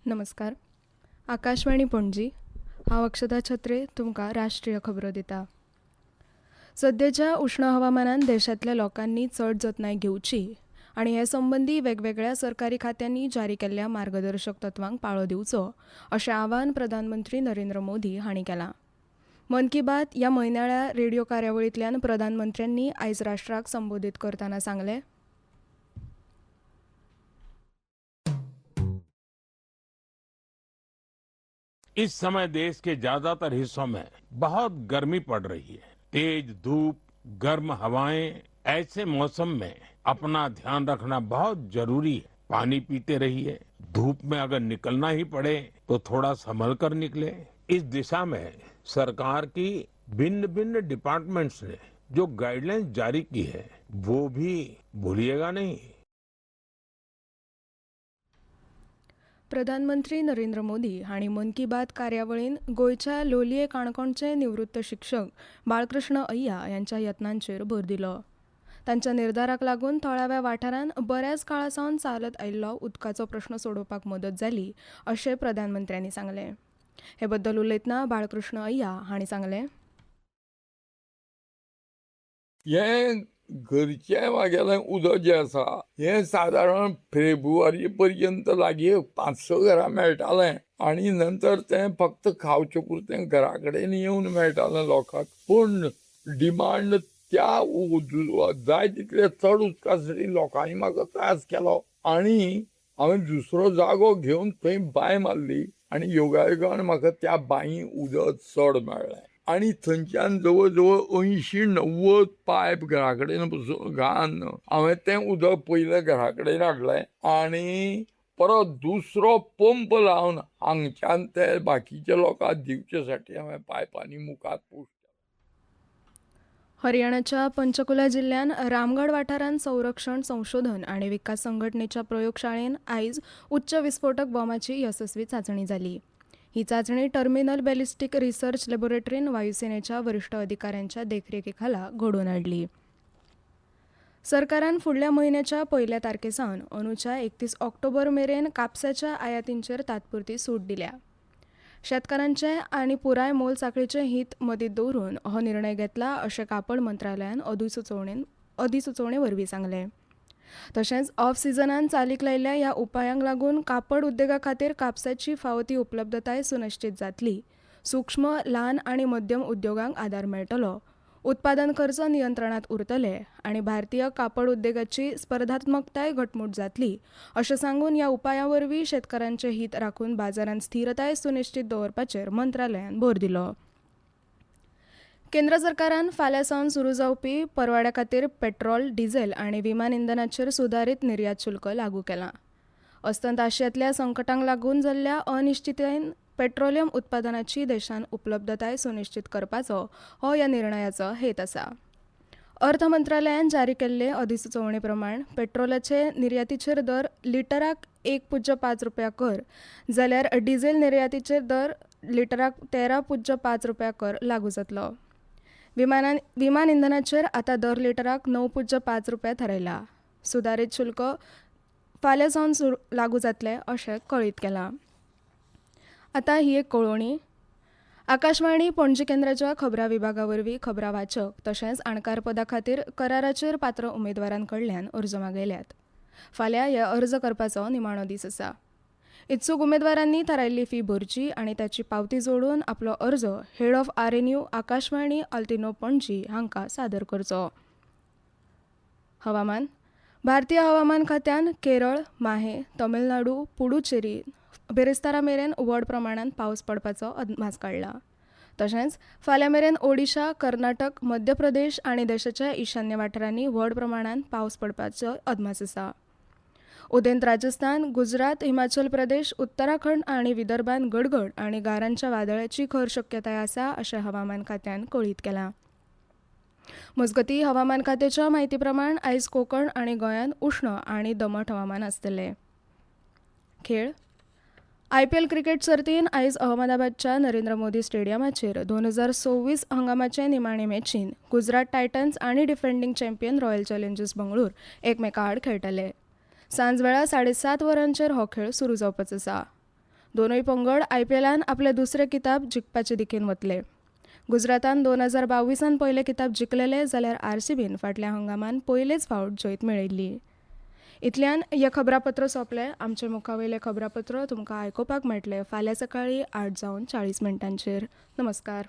नमस्कार. आकाशवाणी पणजी. हांव अक्षता छत्रे तुमकां राष्ट्रीय खबरो दिता. सद्याच्या उष्ण हवामानान देशांतल्या लोकांनी चड जतनाय घेवची आनी हे संबंदी वेगवेगळ्या सरकारी खात्यांनी जारी केल्ल्या मार्गदर्शक तत्वांक पाळो दिवचो अशें आवाहन प्रधानमंत्री नरेंद्र मोदी हांणी केलां. मन की बात ह्या म्हयन्याळ्या रेडिओ कार्यावळींतल्यान प्रधानमंत्र्यांनी आयज राष्ट्राक संबोधीत करतना सांगलें, इस समय देश के ज्यादातर हिस्सों में बहुत गर्मी पड़ रही है. तेज धूप, गर्म हवाएं, ऐसे मौसम में अपना ध्यान रखना बहुत जरूरी है. पानी पीते रहिए. धूप में अगर निकलना ही पड़े तो थोड़ा संभल कर निकले. इस दिशा में सरकार की भिन्न भिन्न डिपार्टमेंट्स ने जो गाइडलाइंस जारी की है वो भी भूलिएगा नहीं. प्रधानमंत्री नरेंद्र मोदी हांणी मन की बात कार्यावळीन गोंयच्या लोलये काणकोणचे निवृत्त शिक्षक बाळकृष्ण अय्या यांच्या यत्नांचेर भर दिलो. तांच्या निर्धाराक लागून थळाव्या वाठारांत बऱ्याच काळासावन चालत आयिल्लो उदकाचो प्रश्न सोडोवपाक मदत जाली अशें प्रधानमंत्र्यांनी सांगलें. हे बद्दल उलयतना बाळकृष्ण अय्या हांणी सांगलें, हे घरचे वागेलें उदक जें आसा हें सादारण फेब्रुवारी पर्यंत लागीं 5-6 घरां मेळटालें आनी नंतर तें फक्त खावचे पुरतें घरा कडेन येवन मेळटालें लोकांक. पूण डिमांड त्या जाय तितले चड उदकासाठी लोकांनी म्हाका त्रास केलो आनी हांवें दुसरो जागो घेवन थंय बांय मारली आनी योगायोगान म्हाका त्या बांयी उदक चड मेळ्ळें आनी थंयच्यान जवळ जवळ 80-90 पायप घरा कडेन घालन हांवें तें उदक पयलें घरा कडेन हाडलें आनी परत दुसरो पंप लावन हांगच्यान ते बाकीच्या लोकांक दिवचे साठी हांवें पायपांनी मुखार पुश्ट. हरियाणाच्या पंचकुला जिल्ह्यान रामगढ वाठारांत संरक्षण संशोधन आनी विकास संघटनेच्या प्रयोगशाळेन आयज उच्च विस्फोटक बॉम्बाची यशस्वी चांचणी जाली. ही चांचणी टर्मिनल बॅलिस्टिक रिसर्च लॅबोरेटरीन वायुसेनेच्या वरिष्ठ अधिकाऱ्यांच्या देखरेखीखाला घडोवन हाडली. सरकारान फुडल्या म्हयन्याच्या 1 तारखेसावन अंदूच्या 31 ऑक्टोबर मेरेन कापसाच्या आयातींचेर तात्पुरती सूट दिल्या. शेतकारांचे आनी पुराय मोल साखळीचें हित मतींत दवरून हो निर्णय घेतला अशें कापड मंत्रालयान अधिसुचोवणे वरवीं सांगलें. तशेंच ऑफ सिजनान चालीक लायिल्ल्या ह्या उपायांक लागून कापड उद्देगा खातीर कापसाची फावो ती उपलब्धताय सुनिश्चित जातली. सूक्ष्म, ल्हान आनी मध्यम उद्योगांक आदार मेळटलो. उत्पादन खर्च नियंत्रणात उरतले आनी भारतीय कापड उद्देगाची स्पर्धात्मकताय घटमूट जातली अशें सांगून ह्या उपायां वरवीं शेतकारांचें हित राखून बाजारांत स्थिरताय सुनिश्चित दवरपाचेर मंत्रालयान भर दिलो. केंद्र सरकारान फाल्यां सावन सुरू जावपी परवाड्या खातीर पेट्रोल, डिझेल आनी विमान इंधनाचेर सुदारीत निर्यात शुल्क लागू केलां. अस्तंत आशियांतल्या संकटांक लागून जाल्ल्या अनिश्चिततायेन पेट्रोलियम उत्पादनाची देशांत उपलब्धताय सुनिश्चित करपाचो हो ह्या निर्णयाचो हेत आसा. अर्थ मंत्रालयान जारी केल्ले अधिसुचोवणे प्रमाण पेट्रोलाचे निर्यातीचेर दर लिटराक 1.5 रुपया कर जाल्यार डिझेल निर्यातीचेर दर लिटराक 13.5 रुपया कर लागू जातलो. विमान इंधनाचेर आतां दर लिटराक 9.5 रुपया थारायला. सुदारीत शुल्क फाल्यां सावन लागू जातले अशें कळीत केलां. आतां ही एक कळोवणी. आकाशवाणी पणजी केंद्राच्या खबरां विभागा वरवीं खबरां वाचक तशेंच अणकार पदा खातीर कराराचेर पात्र उमेदवारां कडल्यान अर्ज मागयल्यात. फाल्यां हे अर्ज करपाचो निमाणो दीस आसा. इत्सूक उमेदवारांनी थारायिल्ली फी भरची आनी ताची पावती जोडून आपलो अर्ज head of RNU Akashvani Altinho Panaji हांकां सादर करचो. हवामान. भारतीय हवामान खात्यान केरळ, माहे, तमिळनाडू, पुडुचेरी, बेरेस्तारा मेरेन व्हड प्रमाणांत पावस पडपाचो अदमास काडला. तशेंच फाल्यां मेरेन ओडिशा, कर्नाटक, मध्य प्रदेश आनी देशाच्या ईशान्य वाठारांनी व्हड प्रमाणांत पावस पडपाचो अदमास आसा. उदेंत राजस्थान, गुजरात, हिमाचल प्रदेश, उत्तराखंड आनी विदर्भांत गडगड आनी गारांच्या वादळाची खर शक्यताय आसा अशें हवामान खात्यान कळीत केलां. मजगतीं हवामान खात्याच्या म्हायती प्रमाण आयज कोंकण आनी गोंयांत उश्ण आनी दमट हवामान आसतलें. खेळ. IPL क्रिकेट सर्तीन आयज अहमदाबादच्या नरेंद्र मोदी स्टेडियमाचेर 2026 हंगामाचे निमाणे मॅचीन गुजरात टायटन्स आनी defending champion royal challengers Bengaluru एकमेका आड खेळटले. सांजवेळा 7:30 वरांचेर हो खेळ सुरू जावपाचो आसा. दोनूय पंगड IPLान आपले दुसरे किताब जिखपाचे दिकेन वतले. गुजरातान 2022 पयले किताब जिखलेले जाल्यार RCBन फाटल्या हंगामान पयलेच फावट जैत मेळयिल्ली. इतल्यान हे खबरापत्र सोंपले. आमचे मुखावयले खबरापत्र तुमकां आयकुपाक मेळटले फाल्यां सकाळीं 8:40 नमस्कार.